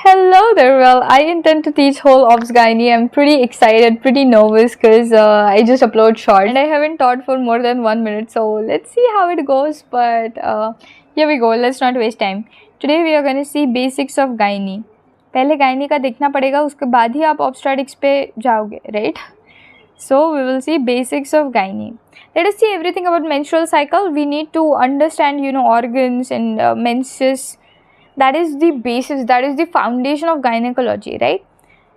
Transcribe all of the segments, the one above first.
Hello there. Well, I intend to teach whole Ops Gynae. I'm pretty excited, pretty nervous because I just upload short and I haven't taught for more than 1 minute. So let's see how it goes. But here we go. Let's not waste time. Today we are going to see basics of Gynae. पहले Gynae का देखना पड़ेगा, उसके बाद ही आप obstetrics पे जाओगे, right? So we will see basics of Gynae. Let us see everything about menstrual cycle. We need to understand, organs and menses. That is the basis, that is the foundation of gynecology, right?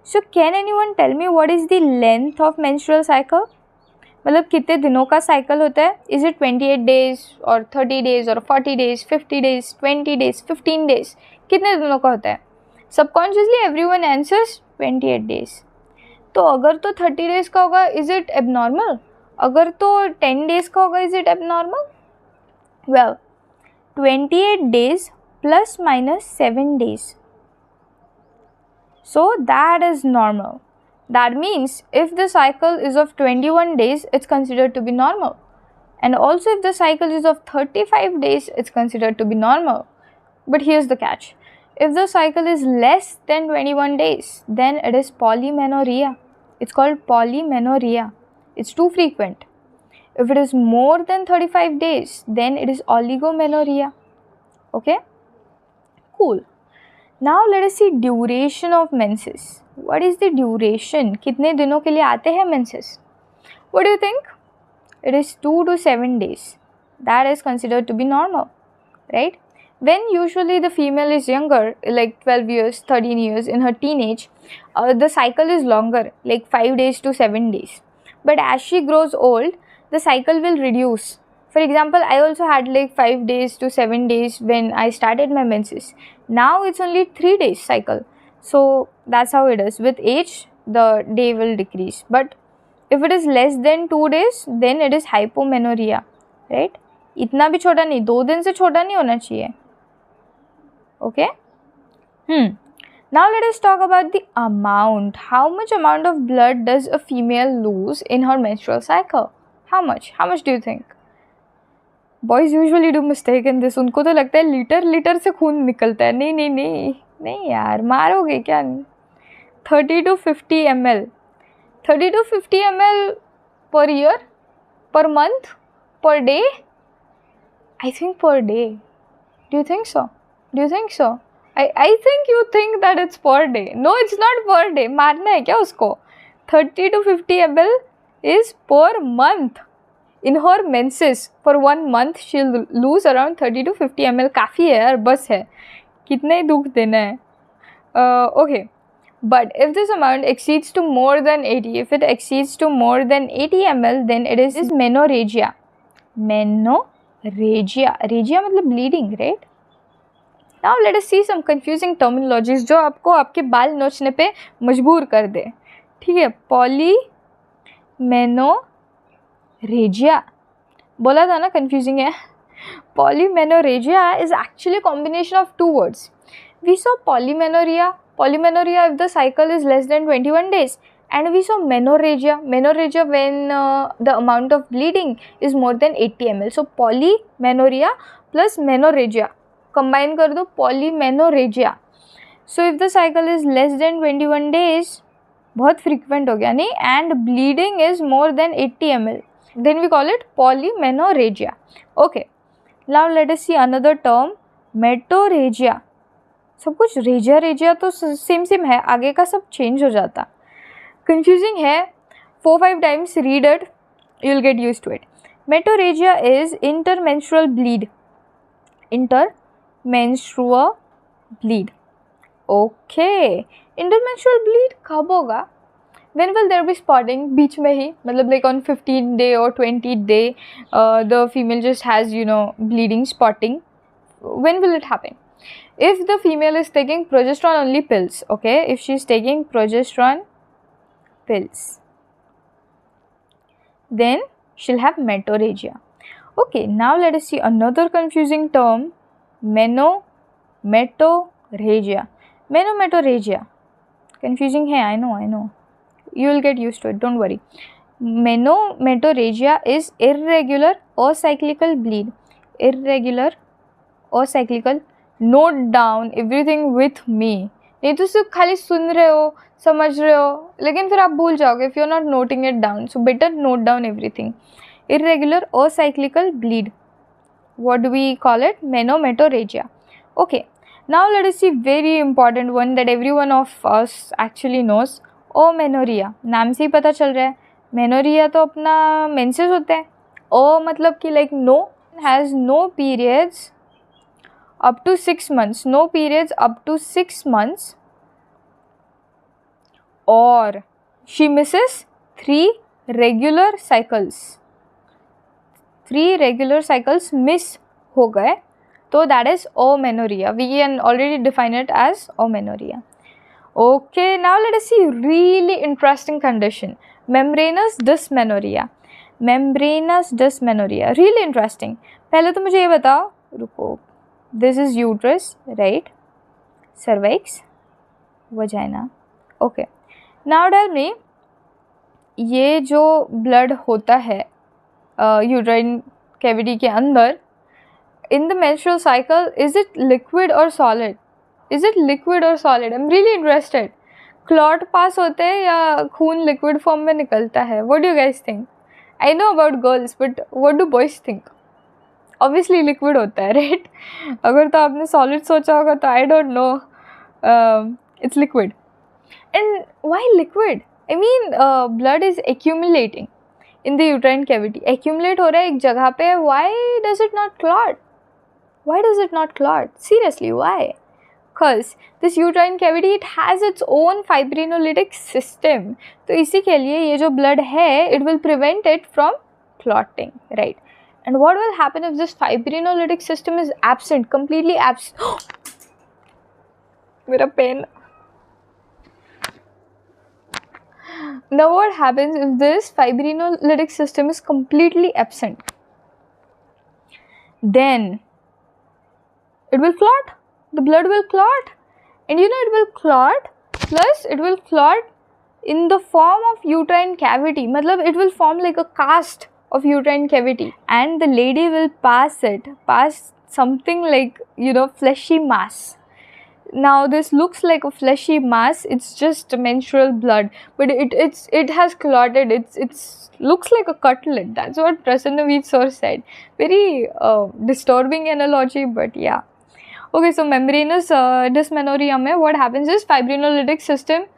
So can anyone tell me what is the length of menstrual cycle? मतलब कितने दिनों का cycle होता है? Is it 28 days or 30 days or 40 days, 50 days, 20 days, 15 days? कितने दिनों का होता है? Subconsciously everyone answers 28 days. तो अगर तो 30 days का होगा, is it abnormal? अगर तो 10 days का होगा, is it abnormal? Well, 28 days plus minus 7 days. So that is normal. That means if the cycle is of 21 days, it's considered to be normal. And also if the cycle is of 35 days, it's considered to be normal. But here's the catch. If the cycle is less than 21 days, then it is polymenorrhea. It's called polymenorrhea. It's too frequent. If it is more than 35 days, then it is oligomenorrhea. Okay? Cool. Now let us see duration of menses. What is the duration? कितने दिनों के लिए आते हैं menses? What do you think? It is 2 to 7 days. That is considered to be normal, right? When usually the female is younger, like 12 years, 13 years, in her teenage, the cycle is longer, like 5 days to 7 days. But as she grows old, the cycle will reduce. For example, I also had like 5 days to 7 days when I started my menses. Now it's only 3 days cycle. So that's how it is. With age, the day will decrease. But if it is less than 2 days, then it is hypomenorrhea, right? इतना भी छोटा नहीं, 2 दिन से छोटा नहीं होना चाहिए. Okay? Now let us talk about the amount. How much amount of blood does a female lose in her menstrual cycle? How much? How much do you think? Boys usually do mistake in this. उनको तो लगता है litre से खून निकलता है. नहीं यार, मारोगे क्या? 30 to 50 ml. 30 to 50 ml per year, per month, per day? I think per day. Do you think so? I think you think that it's per day. No, it's not per day. मारना है क्या उसको? 30 to 50 ml is per month. In her menses, for 1 month, she'll lose around 30 to 50 ml. काफ़ी है यार, बस है. कितने दुख देना है? Okay. But if this amount exceeds to more than 80, if it exceeds to more than 80 ml, then it is menorrhagia. Menorrhagia. Rhagia मतलब bleeding, right? Now let us see some confusing terminologies जो आपको आपके बाल नोचने पे मजबूर कर दे. ठीक है? Polymenorrhagia. बोला था ना confusing है. Polymenorrhagia is actually a combination of 2 words. We saw polymenorrhea if the cycle is less than 21 days. And we saw menorrhagia when the amount of bleeding is more than 80 ml. So polymenorrhea plus menorrhagia. Combine कर दो polymenorrhagia. So if the cycle is less than 21 days, बहुत frequent हो गया नहीं, and bleeding is more than 80 ml, then we call it polymenorrhagia. Okay. Now let us see another term, metorrhagia. सब कुछ regia तो same है, आगे का सब चेंज हो जाता. Confusing है. 4-5 times read it, you'll get used to it. Metorrhagia is intermenstrual bleed. Intermenstrual bleed. Okay. Intermenstrual bleed कब होगा? When will there be spotting? बीच में ही, मतलब like on 15th day or 20th day, the female just has, bleeding, spotting. When will it happen? If the female is taking progesterone only pills, okay? If she is taking progesterone pills, then she'll have metorrhagia. Okay, now let us see another confusing term, menometorrhagia. Menometorrhagia. Confusing hai, I know. You will get used to it, don't worry. Menometorrhagia is irregular or cyclical bleed. Irregular or cyclical. Note down everything with me. नहीं तो सिर्फ खाली सुन रहे हो, समझ रहे हो, लेकिन फिर आप भूल जाओगे if you are not noting it down. So better note down everything. Irregular or cyclical bleed. What do we call it? Menorrhagia. Okay. Now let us see very important one that every one of us actually knows. Amenorrhea. नाम से ही पता चल रहा है. Menorrhea तो अपना menses होता है. O मतलब कि like no, has no periods up to 6 months. No periods up to 6 months. Or she misses 3 regular cycles. 3 regular cycles miss हो गए, तो that is amenorrhea. We can already define it as amenorrhea. Okay, now let us see really interesting condition, membranous dysmenorrhea. Membranous dysmenorrhea, really interesting. पहले तो मुझे ये बताओ, रुको, this is uterus, right? Cervix, vagina. Okay, now tell me, ये जो blood होता है यूट्राइन कैविटी के अंदर, in the menstrual cycle, is it liquid or solid? Is it liquid or solid? I am really interested. Clot pass होते हैं या खून लिक्विड फॉर्म में निकलता है? What do you guys think? I know about girls, but what do boys think? Obviously liquid होता है, right? अगर तो आपने सॉलिड सोचा होगा तो आई don't no, it's liquid. And why liquid? I mean blood is accumulating in the uterine cavity, accumulate हो रहा है एक जगह पे. Why does it not clot? Why does it not clot? Seriously, why? Because this uterine cavity, it has its own fibrinolytic system. तो इसी के लिए ये जो blood है, it will prevent it from clotting, right? And what will happen if this fibrinolytic system is absent, completely absent? मेरा pen. Now what happens if this fibrinolytic system is completely absent? Then it will clot. The blood will clot. And you know it will clot, plus it will clot in the form of uterine cavity. Matlab it will form like a cast of uterine cavity. And the lady will pass something like, you know, fleshy mass. Now this looks like a fleshy mass, it's just menstrual blood, but it has clotted, it's looks like a cutlet. That's what Prasanna Veer sir said. Very disturbing analogy, but yeah. Okay, so membranous dysmenorrhea में what happens is fibrinolytic system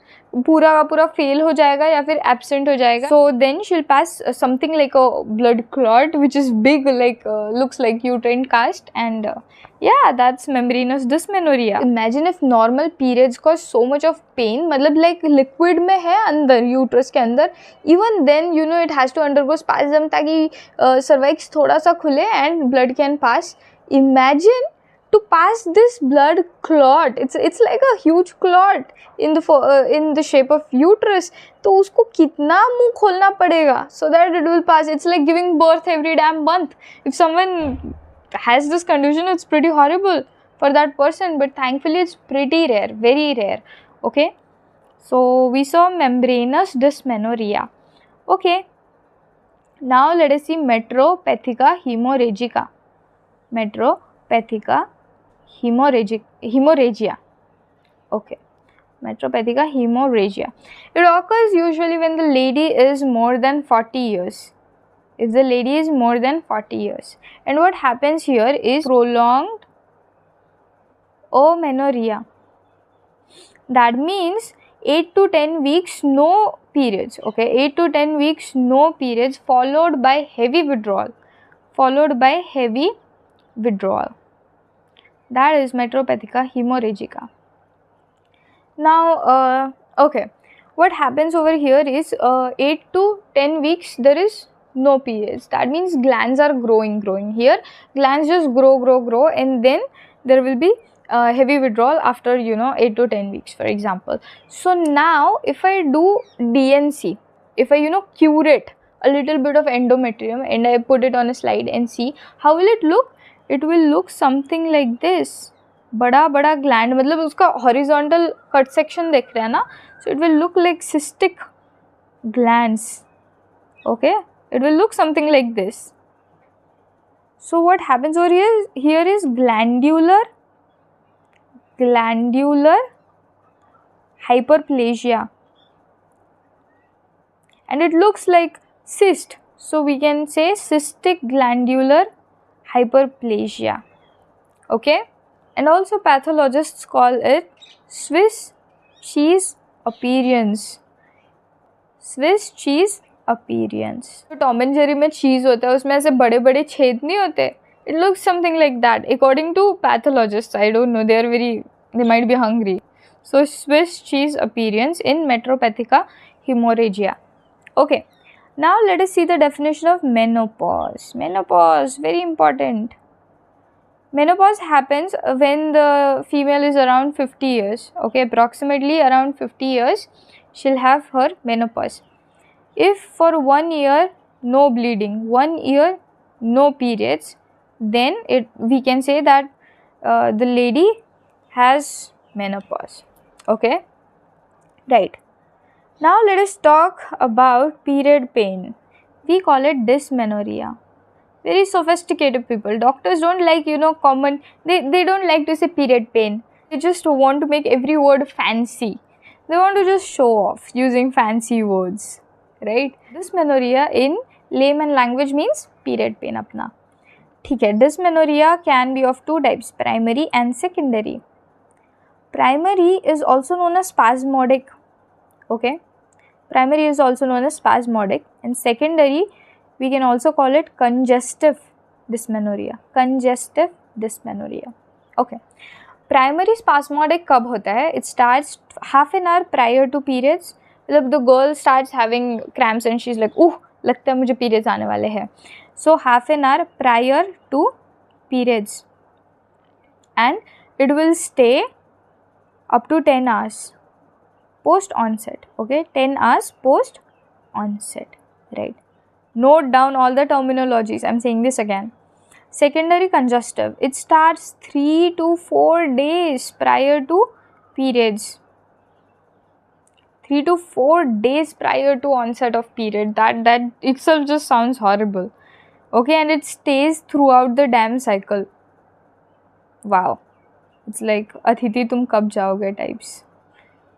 पूरा का पूरा fail हो जाएगा या फिर absent हो जाएगा. So then she will pass something like a blood clot which is big, like looks like uterine cast, and yeah, that's membranous dysmenorrhea. Imagine if normal periods cause so much of pain, मतलब like liquid में है अंदर uterus के अंदर, even then you know it has to undergo spasm ताकि cervix थोड़ा सा खुले and blood can pass. Imagine to pass this blood clot, it's like a huge clot in the shape of uterus. तो उसको कितना मुंह खोलना पड़ेगा so that it will pass. It's like giving birth every damn month. If someone has this condition, it's pretty horrible for that person, but thankfully it's pretty rare, very rare. Okay, so we saw membranous dysmenorrhea. Okay, now let us see metropathica hemorrhagica. Metropathica hemorrhagia. Okay, metropathica hemorrhagia. It occurs usually when the lady is more than 40 years. If the lady is more than 40 years. And what happens here is prolonged amenorrhea. That means 8 to 10 weeks no periods. Okay, 8 to 10 weeks no periods followed by heavy withdrawal. That is metropathica hemorrhagica. Now, okay, what happens over here is 8 to 10 weeks there is no periods. That means glands are growing here. Glands just grow, and then there will be heavy withdrawal after 8 to 10 weeks, for example. So now if I do DNC, if I curate a little bit of endometrium and I put it on a slide and see how will it look. It will look something like this. बड़ा बड़ा gland, मतलब उसका horizontal cut section देख रहे हैं ना, so it will look like cystic glands. Okay, it will look something like this. So what happens over here is glandular hyperplasia, and it looks like cyst, so we can say cystic glandular hyperplasia. Okay, and also pathologists call it Swiss cheese appearance. Swiss cheese appearance. तो Tom and Jerry में चीज़ होता है, उसमें ऐसे बड़े बड़े छेद नहीं होते. It looks something like that according to pathologist. I don't know, they might be hungry. So Swiss cheese appearance in Metropathica hemorrhagia. Okay, now let us see the definition of menopause. Menopause, very important. Menopause happens when the female is around 50 years. Okay, approximately around 50 years she'll have her menopause. If for 1 year no bleeding, 1 year no periods, then we can say that the lady has menopause. Okay, right. Now let us talk about period pain. We call it dysmenorrhea. Very sophisticated people. Doctors don't like, common, they don't like to say period pain. They just want to make every word fancy. They want to just show off using fancy words, right? Dysmenorrhea in layman language means period pain apna. ठीक है, dysmenorrhea can be of two types, primary and secondary. Primary is also known as spasmodic. Okay, primary is also known as spasmodic, and secondary we can also call it congestive dysmenorrhea. Congestive dysmenorrhea. Okay, primary spasmodic कब होता है? It starts half an hour prior to periods. मतलब the girl starts having cramps and she's like, लगता है मुझे periods आने वाले हैं. So half an hour prior to periods, and it will stay up to 10 hours post onset. Okay, 10 hours post onset, right? Note down all the terminologies. I'm saying this again. Secondary congestive, it starts 3 to 4 days prior to periods. 3 to 4 days prior to onset of period. That itself just sounds horrible. Okay, and it stays throughout the damn cycle. Wow, it's like Atiti tum kab jaoge types.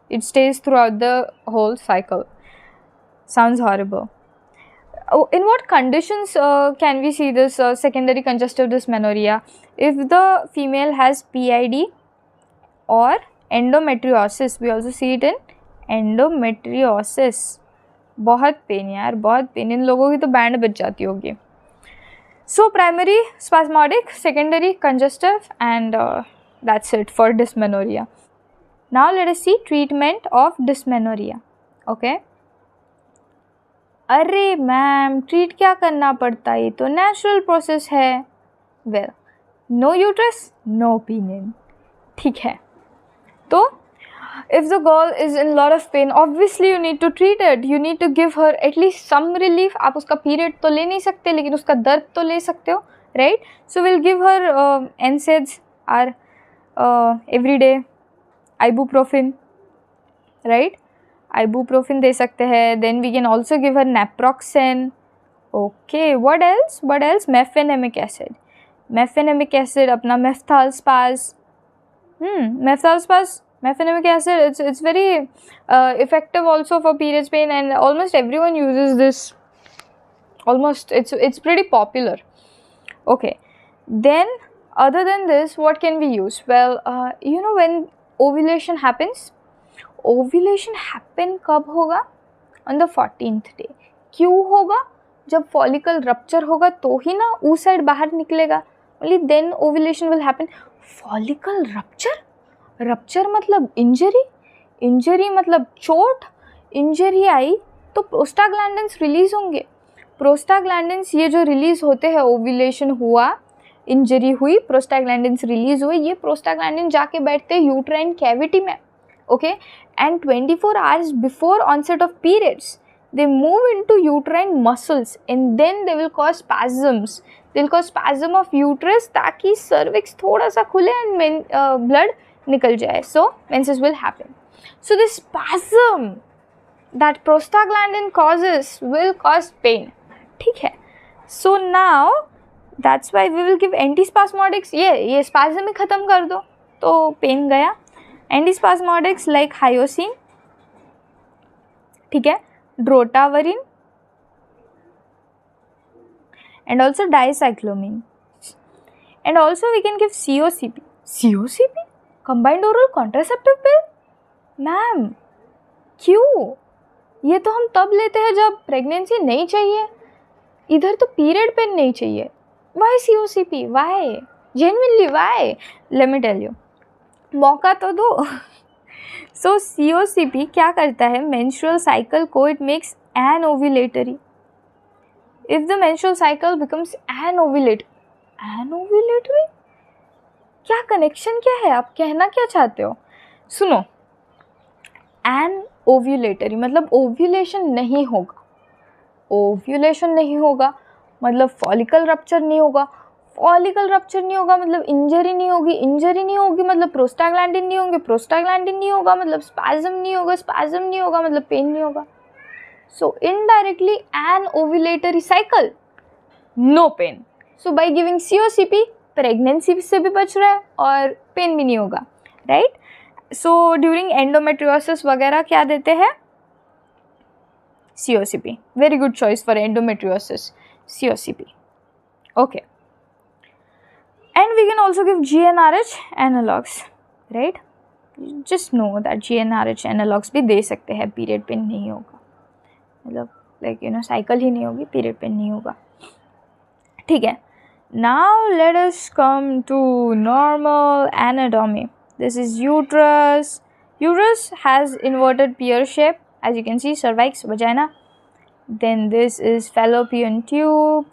It stays throughout the whole cycle. Sounds horrible. In what conditions can we see this secondary congestive dysmenorrhea? If the female has PID or endometriosis, we also see it in endometriosis. बहुत pen यार, बहुत pen. इन लोगों की तो band बज जाती होगी. So primary spasmodic, secondary congestive, and that's it for dysmenorrhea. Now let us see treatment of dysmenorrhea. Okay. अरे मैम, ट्रीट क्या करना पड़ता है? ये तो नेचुरल प्रोसेस है. Well, no uterus no opinion. ठीक है, तो if the girl is in lot of pain, obviously you need to treat it. You need to give her at least some relief. आप उसका पीरियड तो ले नहीं सकते, लेकिन उसका दर्द तो ले सकते हो, right? So we'll give her NSAIDs or everyday ibuprofen, right? Ibuprofen दे सकते हैं. Then we can also give her naproxen. Okay, what else? Mefenamic acid. Mefenamic acid, अपना Meftalspaz. Meftalspaz, mefenamic acid, it's very effective also for periods pain, and almost everyone uses this. Almost, it's pretty popular. Okay, then other than this, what can we use? Well, when ovulation happens, ovulation happen कब होगा? On the 14th day. क्यों होगा? जब follicle rupture होगा तो ही ना oocyte बाहर निकलेगा. Only then ovulation will happen. Follicle rupture मतलब इंजरी मतलब चोट. इंजरी आई तो प्रोस्टाग्लैंडिन्स रिलीज होंगे. प्रोस्टाग्लैंडिन्स ये जो रिलीज होते हैं, ओव्यूलेशन हुआ, इंजरी हुई, प्रोस्टाग्लैंडिन्स रिलीज हुए. ये प्रोस्टाग्लैंडिन जाके बैठते हैं यूट्राइन कैविटी में. Okay, and 24 hours before onset of periods, they move into uterine muscles, and then they will cause spasms. They'll cause spasm of uterus ताकि cervix थोड़ा सा खुले and blood निकल जाए. So menses will happen. So this spasm that prostaglandin causes will cause pain. ठीक है. So now that's why we will give antispasmodics. ये spasm ही खत्म कर दो तो pain गया. Antispasmodics like hyoscine, ठीक है, ड्रोटावरिन and also dicyclomine, and also we can give COCP. COCP, combined oral contraceptive pill? Ma'am क्यों? ये तो हम तब लेते हैं जब प्रेगनेंसी नहीं चाहिए, इधर तो पीरियड पेन नहीं चाहिए. Why COCP? Why? Genuinely why? Let me tell you. मौका तो दो. So COCP क्या करता है? Menstrual cycle को it makes anovulatory. If the menstrual cycle becomes anovulatory, क्या कनेक्शन क्या है? आप कहना क्या चाहते हो? सुनो, anovulatory मतलब ओव्यूलेशन नहीं होगा. ओव्यूलेशन नहीं होगा मतलब फॉलिकल रप्चर नहीं होगा. फॉलिकल रप्चर नहीं होगा मतलब इंजरी नहीं होगी. इंजरी नहीं होगी मतलब प्रोस्टाग्लैंडिन नहीं होंगे. प्रोस्टाग्लैंडिन नहीं होगा मतलब स्पैज्म नहीं होगा. स्पैज्म नहीं होगा मतलब पेन नहीं होगा. So indirectly an ovulatory cycle, no pain. So by giving COCP, pregnancy से भी बच रहा है और पेन भी नहीं होगा, right? So during endometriosis वगैरह क्या देते हैं? COCP. Very good choice for endometriosis. COCP. Okay. And we can also give GnRH analogs, right? Just know that GnRH analogs भी दे सकते हैं. Period pain नहीं होगा. मतलब लाइक यू नो साइकिल ही नहीं होगी, पीरियड पेन नहीं होगा. ठीक है, now let us come to normal anatomy. This is uterus. Uterus has inverted pear shape as you can see. Cervix, vagina. Then this is fallopian tube.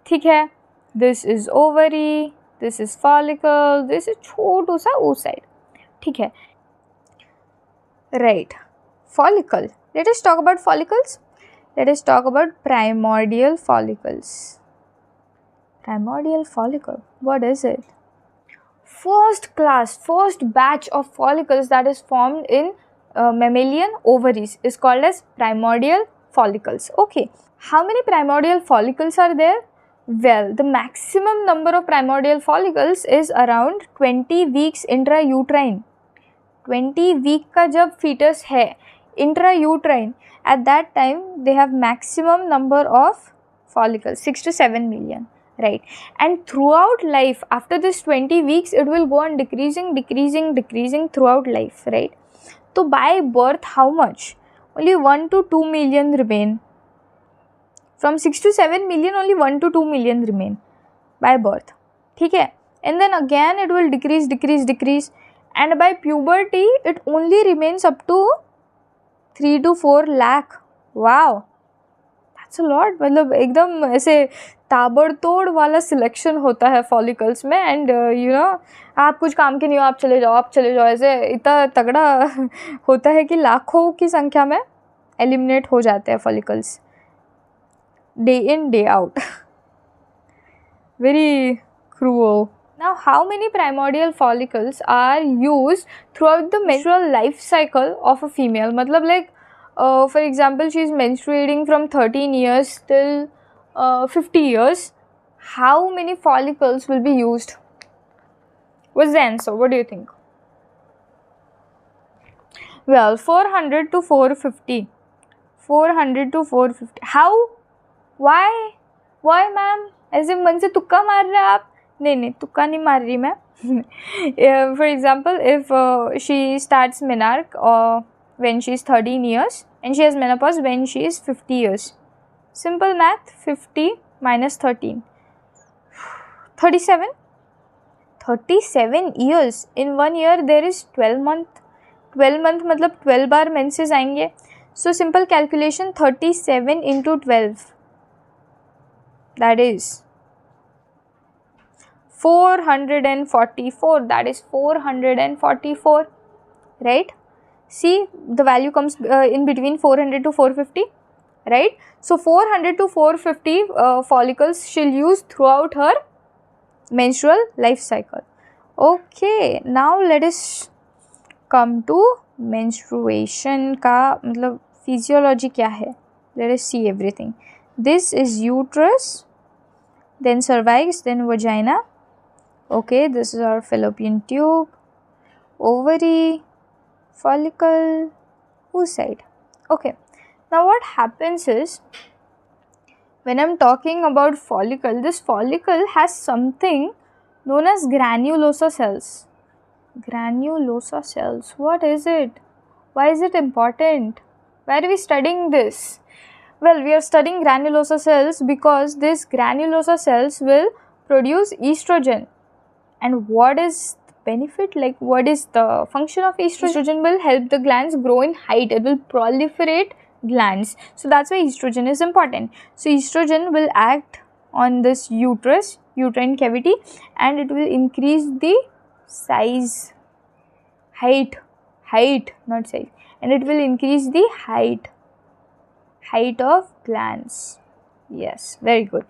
ठीक है, this is ovary, this is follicle, this is छोटू सा oocyte. ठीक है, right. Follicle. Let us talk about follicles. Let us talk about primordial follicles. Primordial follicle, what is it? First batch of follicles that is formed in mammalian ovaries is called as primordial follicles. Okay, how many primordial follicles are there? Well, the maximum number of primordial follicles is around 20 weeks intrauterine. 20 week का जब fetus है intrauterine, at that time they have maximum number of follicles, 6 to 7 million, right? And throughout life, after this 20 weeks, it will go on decreasing throughout life, right? So by birth, how much? Only 1 to 2 million remain. From 6 to 7 million, only 1 to 2 million remain by birth. ठीक है? And then again it will decrease, and by puberty it only remains up to 3 to 4 lakh. Wow, that's a lot. मतलब एकदम ऐसे ताबड़तोड़ वाला selection होता है follicles में. एंड यू नो आप कुछ काम के नहीं हो, आप चले जाओ, ऐसे इतना तगड़ा होता है कि लाखों की संख्या में एलिमिनेट हो जाते हैं follicles day in day out. Very cruel. Now, how many primordial follicles are used throughout the menstrual life cycle of a female? मतलब like, for example, she is menstruating from 13 years till 50 years. How many follicles will be used? What's the answer? What do you think? Well, 400 to 450. 400 to 450. How? Why? Why, ma'am? ऐसे मन से तुक्का मार रहे हैं आप? नहीं, तुक्का नहीं मार रही मैं. For example, if she starts menarche when she is 13 years and she has menopause when she is 50 years. Simple math, 50 minus 13. 37. 37 years. In 1 year there is 12 month. 12 month मतलब 12 बार menses आएंगे. So simple calculation, 37 into 12. That is 444. That is 444, right? See, the value comes in between 400 to 450, right? So 400 to 450 follicles she'll use throughout her menstrual life cycle. Okay, now let us come to menstruation का मतलब physiology क्या है. Let us see everything. This is uterus, then cervix, then vagina. Okay, this is our fallopian tube, ovary, follicle, oocyte. Okay, Now what happens is, when I'm talking about follicle, this follicle has something known as granulosa cells. Granulosa cells, what is it? Why is it important? Why are we studying this? Well, we are studying granulosa cells because these granulosa cells will produce estrogen. And what is the benefit? Like, what is the function of estrogen? Estrogen will help the glands grow in height. It will proliferate glands. So that's why estrogen is important. So estrogen will act on this uterus, uterine cavity, and it will increase the size, height, not size, and it will increase the height of glands. Yes, very good.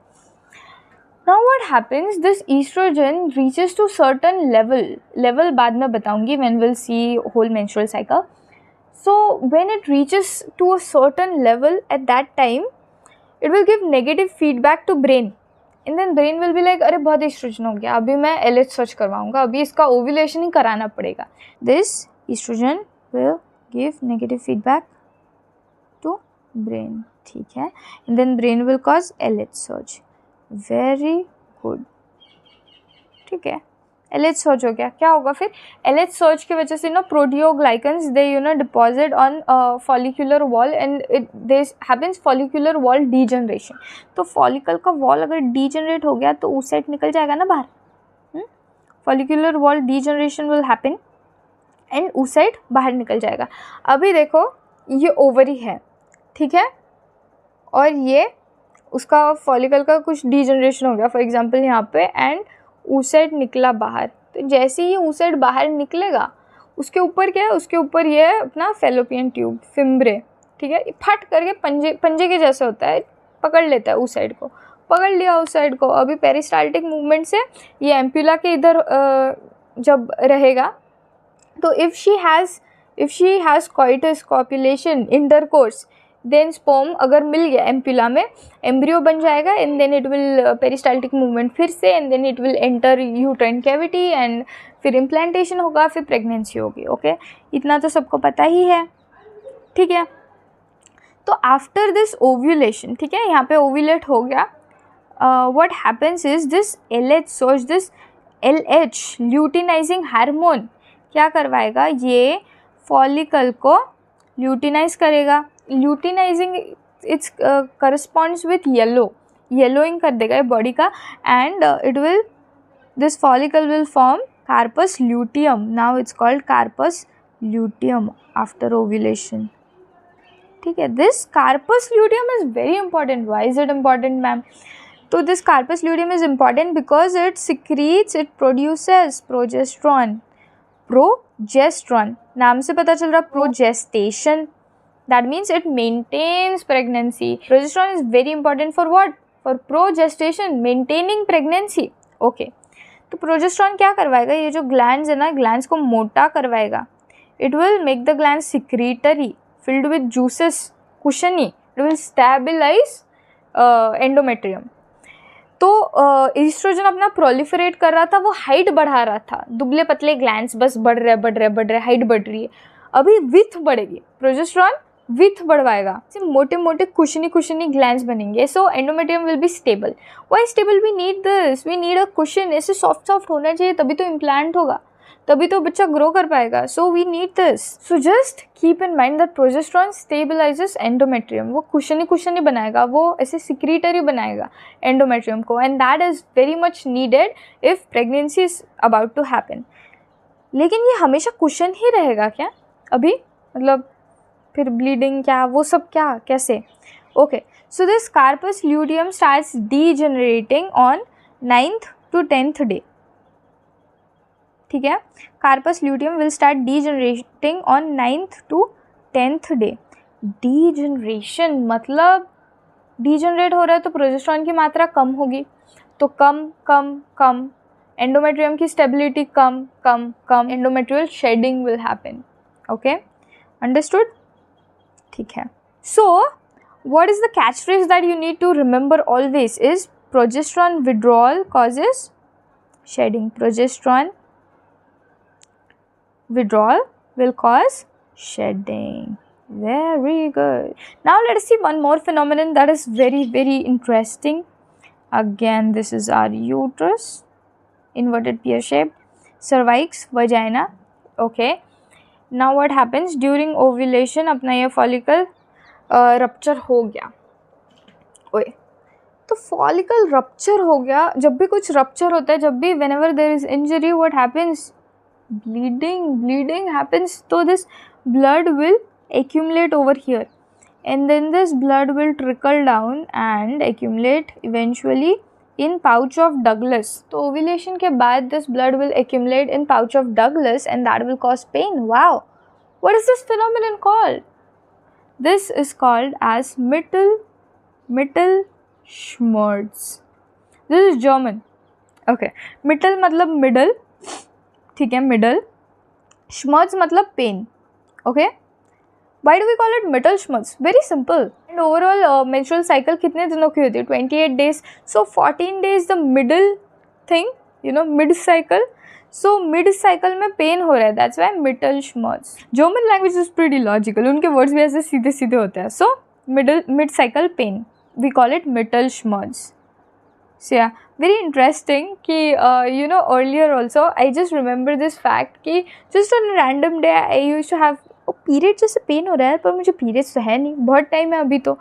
Now what happens, this estrogen reaches to certain level बाद में बताऊंगी when we'll see whole menstrual cycle. So when it reaches to a certain level, at that time it will give negative feedback to brain, and then brain will be like, अरे बहुत estrogen हो गया, अभी मैं LH search करवाऊंगा, अभी इसका ovulation ही कराना पड़ेगा. This estrogen will give negative feedback to brain, ठीक है, and then brain will cause LH surge. Very good, ठीक है. LH surge हो गया, क्या होगा फिर? LH surge की वजह से proteoglycans they deposit on follicular wall and this happens follicular wall degeneration. तो follicle का wall अगर degenerate हो गया तो oocyte निकल जाएगा ना बाहर. Follicular wall degeneration will happen and oocyte बाहर निकल जाएगा. अभी देखो ये ओवरी है, ठीक है, और ये उसका फॉलिकल का कुछ डीजनरेशन हो गया फॉर एग्जांपल यहाँ पे, एंड oocyte निकला बाहर. तो जैसे ही oocyte बाहर निकलेगा उसके ऊपर क्या है, उसके ऊपर ये है अपना फेलोपियन ट्यूब, फिम्ब्रे, ठीक है, फट करके पंजे के जैसे होता है, पकड़ लेता है oocyte को, पकड़ लिया oocyte को. अभी पेरिस्टाल्टिक मूवमेंट से ये एम्प्यूला के इधर जब रहेगा, तो if she has coitus, copulation, intercourse, then sperm अगर मिल गया एम्प्यूला में, एम्ब्रियो बन जाएगा, and then it will peristaltic movement फिर से, and then it will enter uterine cavity, and फिर इम्प्लांटेशन होगा, फिर प्रेगनेंसी होगी. ओके, इतना तो सबको पता ही है, ठीक है. तो आफ्टर दिस ओव्यूलेशन, ठीक है, यहाँ पे ओव्यूलेट हो गया, what happens is this LH सोच, दिस LH ल्यूटिनाइजिंग हार्मोन क्या करवाएगा, ये फॉलिकल को ल्यूटिनाइज करेगा. Luteinizing it's corresponds with yellowing कर देगा ये बॉडी का, and it will, this follicle will form corpus luteum. Now it's called corpus luteum after ovulation, ठीक है. This corpus luteum is very important. Why is it important ma'am? तो this corpus luteum is important because it secretes, it produces progesterone. नाम से पता चल रहा, प्रोजेस्टेशन, that means it maintains pregnancy. Progesterone is very important for what? For progestation, maintaining pregnancy. Okay, तो progesterone क्या करवाएगा, ये जो ग्लैंड्स है ना, ग्लैंड्स को मोटा करवाएगा. It will make the gland secretory, filled with juices, cushiony. It will stabilise endometrium. तो ईस्ट्रोजन अपना प्रोलिफरेट कर रहा था, वो हाइट बढ़ा रहा था. दुबले पतले ग्लैंड्स बस बढ़ रहे, हाइट बढ़ रही है. अभी विथ बढ़ेगी, प्रोजेस्ट्रॉन विथ बढ़वाएगा, मोटे मोटे कुशनी ग्लैंड्स बनेंगे. So endometrium will be stable. Why stable? We need this, we need a cushion. ऐसे सॉफ्ट होना चाहिए, तभी तो इम्प्लांट होगा, तभी तो बच्चा ग्रो कर पाएगा. So we need this. So just keep in mind that progesterone stabilises endometrium. वो कुशनी बनाएगा, वो ऐसे सिक्रीटरी बनाएगा एंडोमेट्रियम को, and that is very much needed if pregnancy is about to happen. लेकिन ये हमेशा कुशन ही रहेगा क्या अभी? मतलब फिर ब्लीडिंग क्या, वो सब क्या, कैसे? Okay, so this corpus luteum starts degenerating on 9th to 10th day, ठीक है. Corpus luteum will start degenerating on 9th to 10th day. Degeneration मतलब डीजेनरेट हो रहा है तो प्रोजेस्ट्रॉन की मात्रा कम होगी, तो कम एंडोमेट्रियम की स्टेबिलिटी कम, endometrial shedding will happen. Okay, understood, ठीक है. So what is the catch phrase that you need to remember always is progesterone withdrawal causes shedding. Progesterone withdrawal will cause shedding. Very good. Now let us see one more phenomenon that is very, very interesting. Again, this is our uterus, inverted pear shape, cervix, vagina. Okay. Now what happens during ovulation? अपना ये follicle rupture हो गया. ओए, तो follicle rupture हो गया. जब भी कुछ rupture होता है, जब भी whenever there is injury, what happens? Bleeding happens. So this blood will accumulate over here, and then this blood will trickle down and accumulate eventually in pouch of Douglas. So ovulation के बाद this blood will accumulate in pouch of Douglas and that will cause pain. Wow, what is this phenomenon called? This is called as Mittelschmerz. This is German. Okay, Mittel मतलब middle, ठीक है, middle. Schmerz मतलब pain. Okay. Why do we call it Mittelschmerz? Very simple. And overall menstrual cycle कितने दिनों की होती है? 28 days. So 14 days the middle thing, mid cycle. So mid cycle में pain हो रहा है. That's why Mittelschmerz. German language is pretty logical. उनके words भी ऐसे सीधे सीधे होते हैं. So mid cycle pain. We call it Mittelschmerz. So yeah, very interesting कि earlier also I just remember this fact कि just on a random day I used to have period जैसे पेन हो रहा है, पर मुझे पीरियड्स तो है नहीं, बहुत टाइम है अभी, तो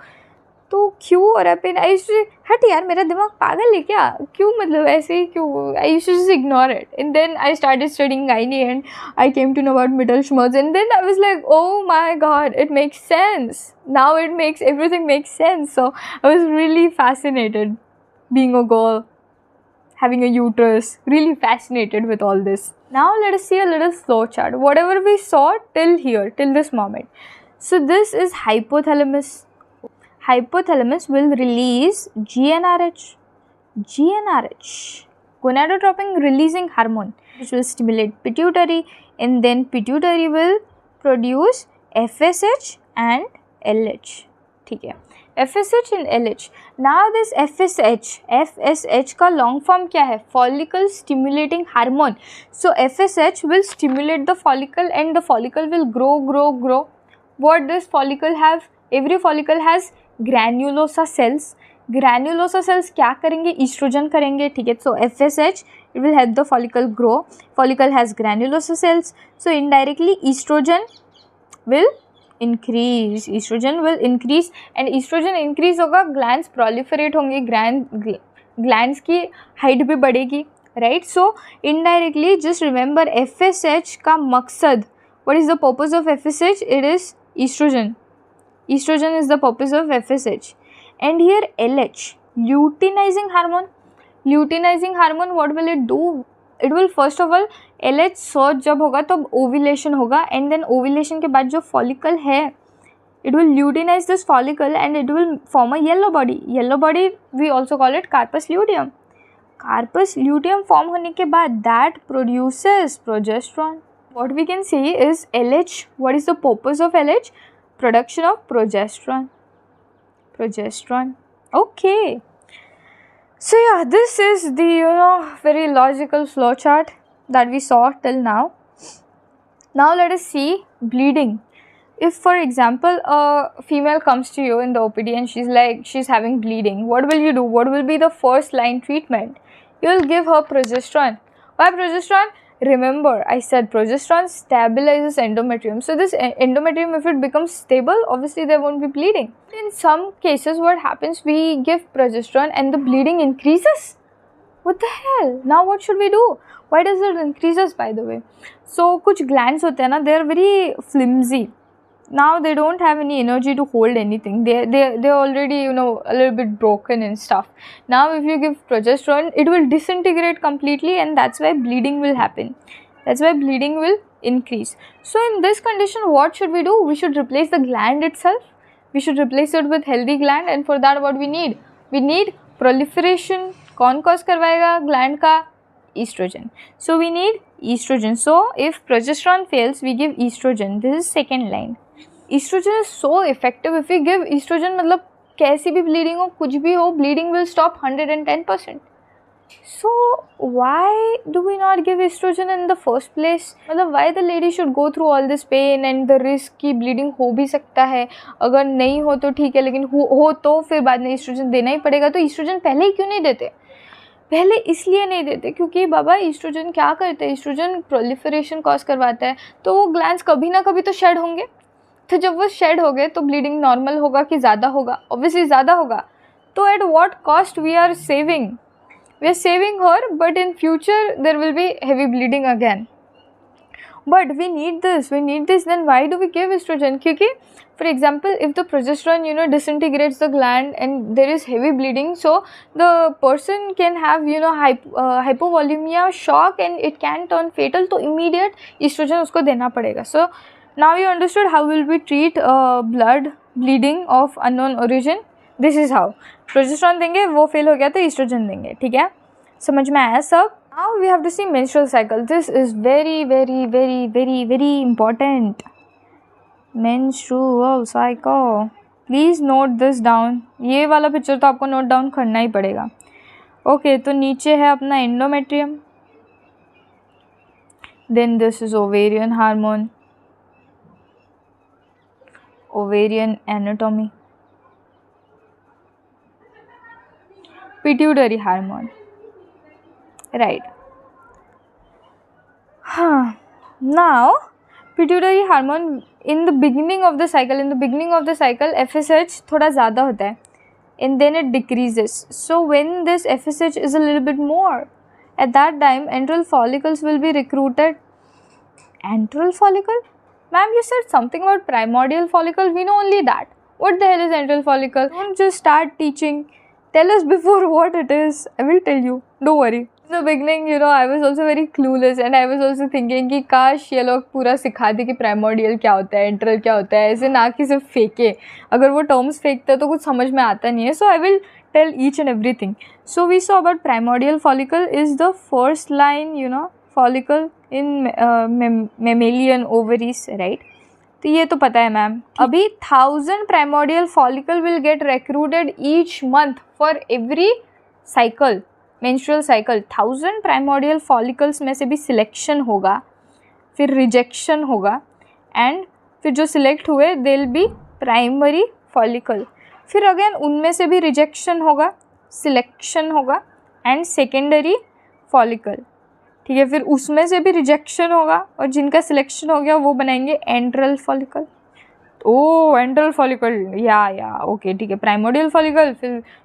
क्यों हो रहा है पेन? आई यूज्ड टू हट यार, मेरा दिमाग पागल है क्या, क्यों, मतलब ऐसे ही क्यों? I used to just ignore it and then I started studying gynae and I came to know about Mittelschmerz and then I was like oh my God, it makes sense now, it makes everything makes sense. So I was really fascinated being a girl, having a uterus, really fascinated with all this. Now let us see a little flow chart. Whatever we saw till here, till this moment. So this is hypothalamus. Hypothalamus will release GnRH, gonadotropin releasing hormone, which will stimulate pituitary, and then pituitary will produce FSH and LH. ठीक है, FSH and LH. Now this FSH का long form क्या है? Follicle stimulating hormone. So FSH will stimulate the follicle and the follicle will grow. What does follicle have? Every follicle has granulosa cells. Granulosa cells क्या करेंगे? Estrogen करेंगे, ठीक है. So FSH, it will help the follicle grow. Follicle has granulosa cells. So indirectly estrogen will increase, and estrogen increase होगा, glands proliferate होंगे, glands की height भी बढ़ेगी, right? So indirectly just remember FSH का मकसद, what is the purpose of FSH? It is estrogen is the purpose of FSH. And here LH, luteinizing hormone, what will it do? It will first of all LH search जब होगा तब ovulation होगा, and then ovulation के बाद जो follicle है, it will luteinize this follicle and it will form a yellow body. We also call it carpus luteum. Carpus luteum form होने के बाद that produces progesterone. What we can see is LH, what is the purpose of LH? Production of progesterone. Okay. So yeah, this is the very logical flow chart that we saw till now. Now let us see bleeding. If for example a female comes to you in the OPD and she's having bleeding, what will you do? What will be the first line treatment? You will give her progesterone. Why progesterone? Remember, I said progesterone stabilizes endometrium. So this endometrium, if it becomes stable, obviously there won't be bleeding. In some cases, what happens? We give progesterone and the bleeding increases. What the hell? Now what should we do? Why does it increases, by the way? So कुछ glands होते हैं ना, they are very flimsy. Now they don't have any energy to hold anything. They're already a little bit broken and stuff. Now if you give progesterone, it will disintegrate completely, and that's why bleeding will happen. That's why bleeding will increase. So in this condition, what should we do? We should replace the gland itself. We should replace it with healthy gland, and for that what we need? We need proliferation. कौन cause करवाएगा gland का? Estrogen. So we need estrogen. So if progesterone fails, we give estrogen. This is second line. Estrogen is so effective. If we give estrogen, मतलब कैसी भी bleeding हो, कुछ भी हो, bleeding will stop 110%. So why do we not give estrogen in the first place? मतलब why the lady should go through all this pain and the risk कि bleeding हो भी सकता है, अगर नहीं हो तो ठीक है, लेकिन हो तो फिर बाद में estrogen देना ही पड़ेगा. तो estrogen पहले ही क्यों नहीं देते? पहले इसलिए नहीं देते क्योंकि बाबा ईस्ट्रोजन क्या करते हैं, ईस्ट्रोजन प्रोलिफरेशन कॉज करवाता है, तो वो ग्लैंड्स कभी ना कभी तो शेड होंगे. तो जब वो शेड हो गए तो ब्लीडिंग नॉर्मल होगा कि ज़्यादा होगा? ऑब्वियसली ज़्यादा होगा. तो at what cost we are saving her, but in future there will be heavy bleeding again. But we need this, then why do we give estrogen? Because for example, if the progesterone disintegrates the gland and there is heavy bleeding, so the person can have hypovolemia, shock, and it can turn fatal. So immediate estrogen usko dena padega. So now you understood how will we treat blood bleeding of unknown origin. This is how progesterone देंगे, वो fail हो गया तो estrogen देंगे. ठीक है, समझ में आया सब? Now we have to see menstrual cycle. This is very important. Menstrual cycle. Please note this down. ये वाला पिक्चर तो आपको नोट डाउन करना ही पड़ेगा. ओके, तो नीचे है अपना endometrium. Then this is ovarian hormone, ovarian anatomy, pituitary hormone. Right. Now pituitary hormone in the beginning of the cycle, FSH थोड़ा ज़्यादा होता है and then it decreases. So when this FSH is a little bit more, at that time antral follicles will be recruited. Antral follicle? Ma'am, you said something about primordial follicle. We know only that. What the hell is antral follicle? Don't just start teaching. Tell us before what it is. I will tell you. Don't worry. In the beginning, I was also very clueless and I was also thinking कि काश ये लोग पूरा सिखा दे कि primordial क्या होता है, एंट्रल क्या होता है, ऐसे ना कि सिर्फ फेंके. अगर वो टर्म्स फेंकते हैं तो कुछ समझ में आता नहीं है. So I will tell each and everything. So we saw about primordial follicle is the first line, follicle in mammalian ovaries, right? तो ये तो पता है मैम. अभी 1000 primordial follicle will get recruited each month for every cycle, menstrual cycle. 1000 primordial follicles में से भी selection होगा, फिर रिजेक्शन होगा, एंड फिर जो सिलेक्ट हुए they will be primary follicle. फिर अगेन उनमें से भी रिजेक्शन होगा, सिलेक्शन होगा, एंड सेकेंडरी फॉलिकल. ठीक है, फिर उसमें से भी रिजेक्शन होगा और जिनका सिलेक्शन हो गया वो बनाएंगे एंट्रल फॉलिकल. ओ एंट्रल फॉलिकल, या ओके, ठीक है. प्राइमोडियल फॉलिकल,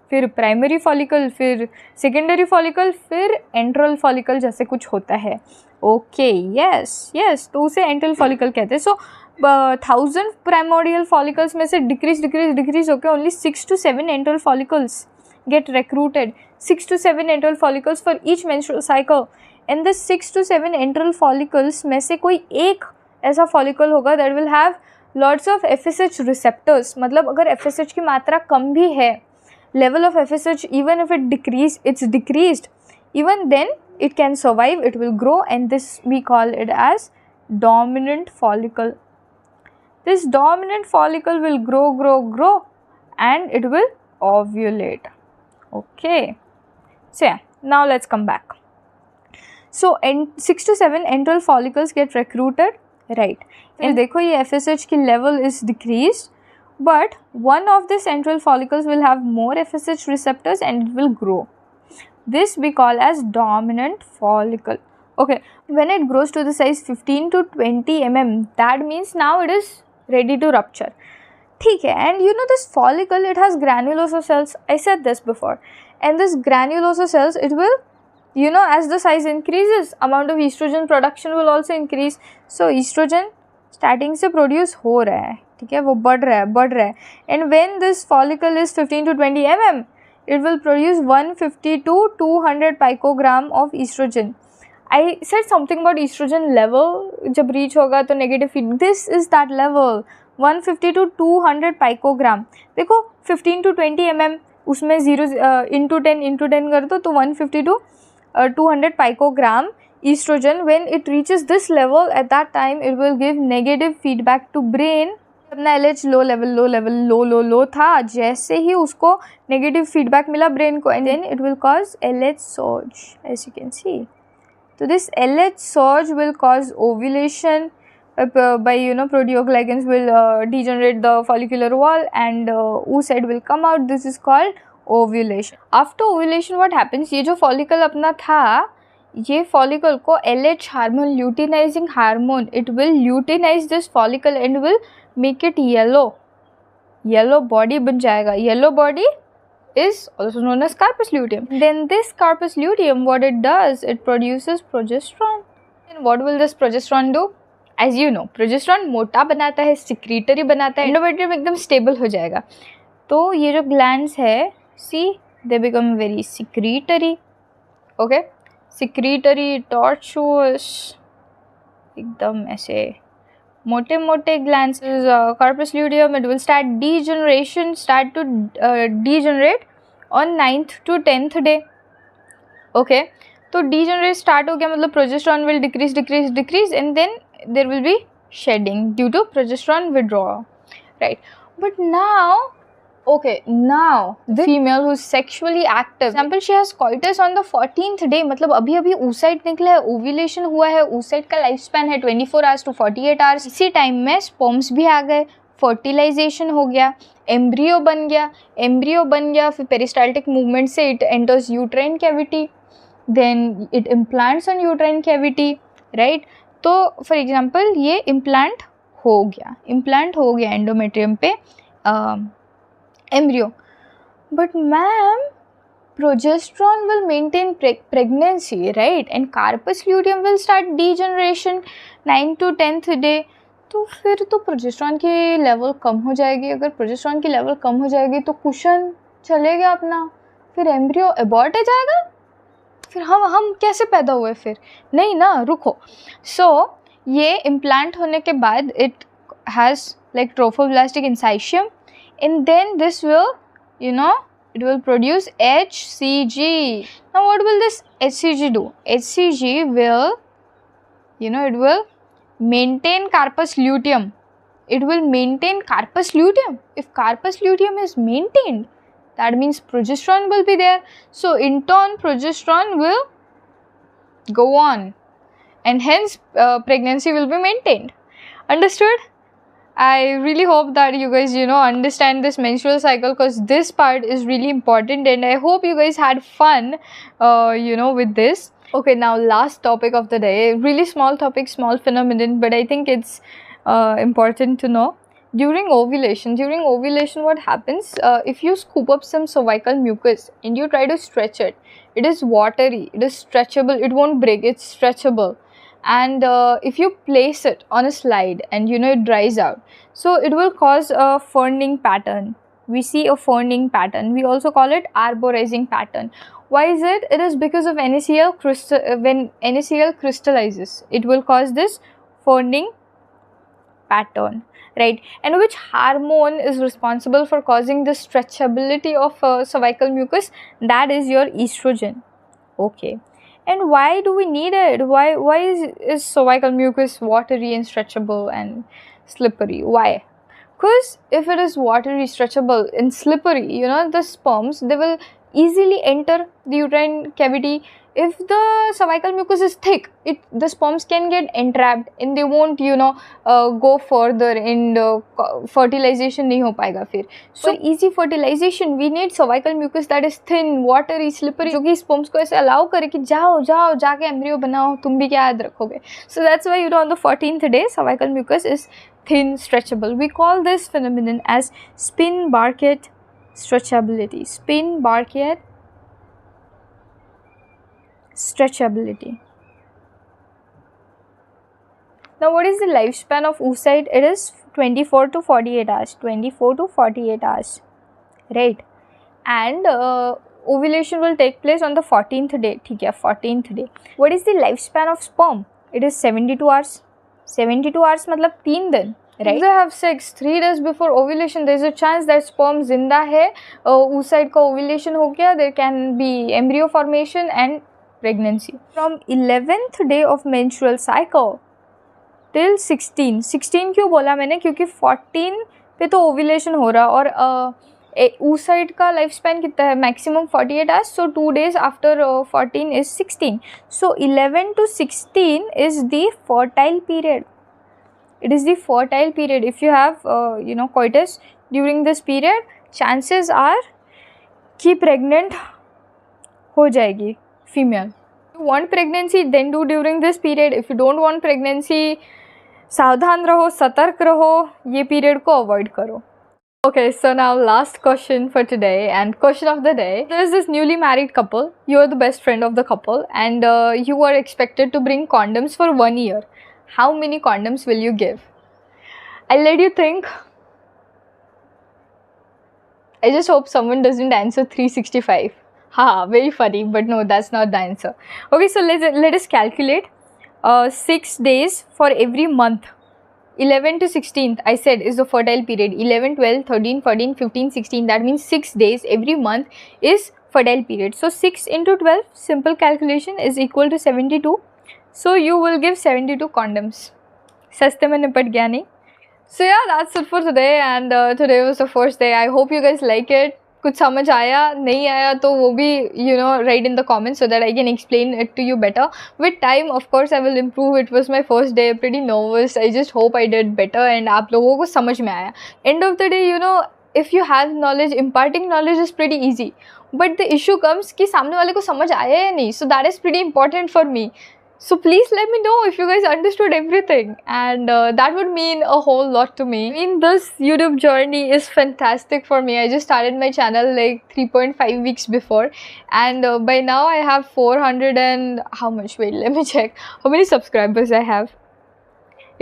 फिर प्राइमरी फॉलिकल, फिर सेकेंडरी फॉलिकल, फिर एंट्रल फॉलिकल जैसे कुछ होता है. ओके, यस, तो उसे एंट्रल फॉलिकल कहते हैं. सो 1000 प्राइमोडियल फॉलिकल्स में से डिक्रीज होकर only 6 to 7 enteral follicles get recruited. 6 to 7 antral follicles for each menstrual cycle. And the 6 to 7 antral follicles में से कोई एक ऐसा follicle होगा that will have lots of FSH receptors. मतलब अगर FSH की मात्रा कम भी है, level of FSH even if it's decreased, even then it can survive, it will grow, and this we call it as dominant follicle. This dominant follicle will grow and it will ovulate. Okay, so yeah, now let's come back. So 6 to 7 antral follicles get recruited, right? And देखो ये FSH की level is decreased, but one of these antral follicles will have more FSH receptors and it will grow. This we call as dominant follicle. Okay, when it grows to the size 15 to 20 mm, that means now it is ready to rupture. ठीक है, and this follicle, it has granulosa cells. I said this before. And this granulosa cells, it will, as the size increases, amount of estrogen production will also increase. So estrogen starting से produce हो रहा है, ठीक है, वो बढ़ रहा है. And when this follicle is 15 to 20 mm, it will produce 150 to 200 picogram of estrogen. I said something about estrogen level. जब reach होगा तो negative feed. This is that level. 150 to 200 picogram. देखो 15 to 20 mm, उसमें 0 into 10 कर दो तो 150 to 200 picogram estrogen. When it reaches this level, at that time it will give negative feedback to brain. अपना LH low level था, जैसे ही उसको नेगेटिव फीडबैक मिला ब्रेन को, and then it will cause LH surge as you can see. So this LH surge will cause ovulation by proteoglycans will degenerate the follicular wall and oocyte will come out. This is called ovulation. After ovulation what happens, ये जो follicle अपना था, ये follicle को LH hormone, luteinizing hormone, it will luteinize this follicle and will make it yellow body बन जाएगा. Yellow body is also known as carpus luteum. Then this carpus luteum, what it does, it produces progesterone. And what will this progesterone do? As you know, progesterone मोटा बनाता है, secretory बनाता है, endometrium एकदम stable हो जाएगा. तो ये जो glands है, see, they become very secretory. Okay, secretory, tortuous, एकदम ऐसे मोटे मोटे glands. Carpus luteum, it will start to degenerate on 9th to 10th day. Okay, तो degenerate start हो गया, मतलब progesterone will decrease and then there will be shedding due to progesterone withdrawal, right? But now the female who is sexually active, example she has coitus on the 14th day, मतलब अभी अभी oocyte निकला है, ovulation हुआ है, oocyte का life span है 24 hours to 48 hours. इसी टाइम में sperms भी आ गए, fertilization हो गया, embryo बन गया, फिर peristaltic movement से it enters uterine cavity, then it implants on uterine cavity, right? तो for example ये implant हो गया endometrium पे embryo. But ma'am, progesterone will maintain pregnancy, right? And carpus luteum will start degeneration 9 to 10th day. तो फिर तो progesterone की level कम हो जाएगी. अगर प्रोजेस्टेरॉन की लेवल कम हो जाएगी तो कुशन चलेगा अपना, फिर एम्ब्रियो अबॉर्ट हो जाएगा, फिर हम कैसे पैदा हुए फिर? नहीं ना, रुको. सो ये इम्प्लांट होने के बाद it has like trophoblastic syncytium, and then this will it will produce HCG. Now what will this HCG do? HCG will it will maintain carpus luteum. If carpus luteum is maintained, that means progesterone will be there, so in turn progesterone will go on and hence pregnancy will be maintained. Understood? I really hope that you guys understand this menstrual cycle, because this part is really important, and I hope you guys had fun with this. Okay, now last topic of the day, really small topic, small phenomenon, but I think it's important to know. During ovulation what happens, if you scoop up some cervical mucus and you try to stretch it, it is watery, it is stretchable, it won't break, it's stretchable. And if you place it on a slide and it dries out, so it will cause a ferning pattern. We see a ferning pattern. We also call it arborizing pattern. Why is it? It is because of NaCl when NaCl crystallizes, it will cause this ferning pattern, right? And which hormone is responsible for causing the stretchability of cervical mucus? That is your estrogen. Okay. And why do we need it? Why is cervical mucus watery and stretchable and slippery? Why? Because if it is watery, stretchable and slippery, the sperms, they will easily enter the uterine cavity. If the cervical mucus is thick, the sperms can get entrapped and they won't go further, and fertilization नहीं हो पाएगा फिर. So easy fertilization, we need cervical mucus that is thin, watery, slippery, जो कि sperms को ऐसे allow करे कि जाओ जाके embryo बनाओ, तुम भी क्या याद रखोगे. So that's why on the 14th day cervical mucus is thin, stretchable. We call this phenomenon as Spin-Barrett stretchability. Spin-Barrett stretchability. Now what is the lifespan of oocyte? It is 24 to 48 hours. 24 to 48 hours, right? And ovulation will take place on the 14th day. ठीक है, 14th day. What is the lifespan of sperm? It is 72 hours. 72 hours मतलब 3 दिन, right? If they have sex 3 days before ovulation, there is a chance that sperm जिंदा है, oocyte का ovulation हो गया, there can be embryo formation and pregnancy. From 11th day of menstrual cycle, till 16 क्यों बोला मैंने, क्योंकि 14 पे तो ओव्यूलेशन हो रहा, और उस साइड का लाइफ स्पैन कितना है, maximum 48 hours, so 2 days after 14 is 16, so 11 to 16 is the fertile period. It is the fertile period. If you have coitus during this period, chances are कि pregnant हो जाएगी female. If you want pregnancy, then do during this period. If you don't want pregnancy, सावधान रहो, सतर्क रहो, ये period को avoid करो. Okay, so now last question for today, and question of the day. There is this newly married couple. You are the best friend of the couple, and you are expected to bring condoms for 1 year. How many condoms will you give? I'll let you think. I just hope someone doesn't answer 365. Ha, very funny, but no, that's not the answer. Okay, so let us calculate. 6 days for every month. 11 to 16th, I said, is the fertile period. 11, 12, 13, 14, 15, 16. That means 6 days every month is fertile period. So 6 into 12, simple calculation, is equal to 72. So you will give 72 condoms. Saste mein nipat gaya nahi? So yeah, that's it for today, and today was the first day. I hope you guys like it. कुछ समझ आया नहीं आया तो वो भी write in the comments so that I can explain it to you better. With time, of course, I will improve. It was my first day, pretty nervous. I just hope I did better and आप लोगों को समझ में आया. End of the day, if you have knowledge, imparting knowledge is pretty easy. But the issue comes कि सामने वाले को समझ आया या नहीं. So that is pretty important for me. So please let me know if you guys understood everything, and that would mean a whole lot to me. I mean, this YouTube journey is fantastic for me. I just started my channel like 3.5 weeks before, and by now I have 400 and how much? Wait, let me check how many subscribers I have.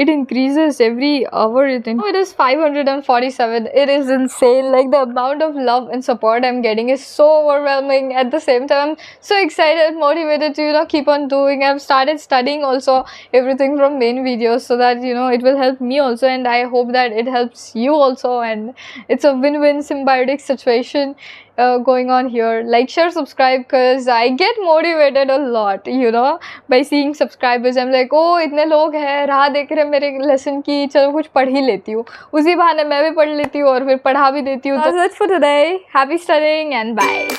It increases every hour. It is 547. It is insane. Like, the amount of love and support I'm getting is so overwhelming. At the same time, I'm so excited, motivated to keep on doing. I've started studying also everything from main videos so that it will help me also, and I hope that it helps you also, and it's a win-win symbiotic situation going on here. Like, share, subscribe, because I get motivated a lot by seeing subscribers. I'm like, oh, इतने लोग हैं, राह देख रहे मेरे lesson की, चलो कुछ पढ़ ही लेती हूँ, उसी बहाने मैं भी पढ़ लेती हूँ और फिर पढ़ा भी देती हूँ. That's it for today. Happy studying and bye.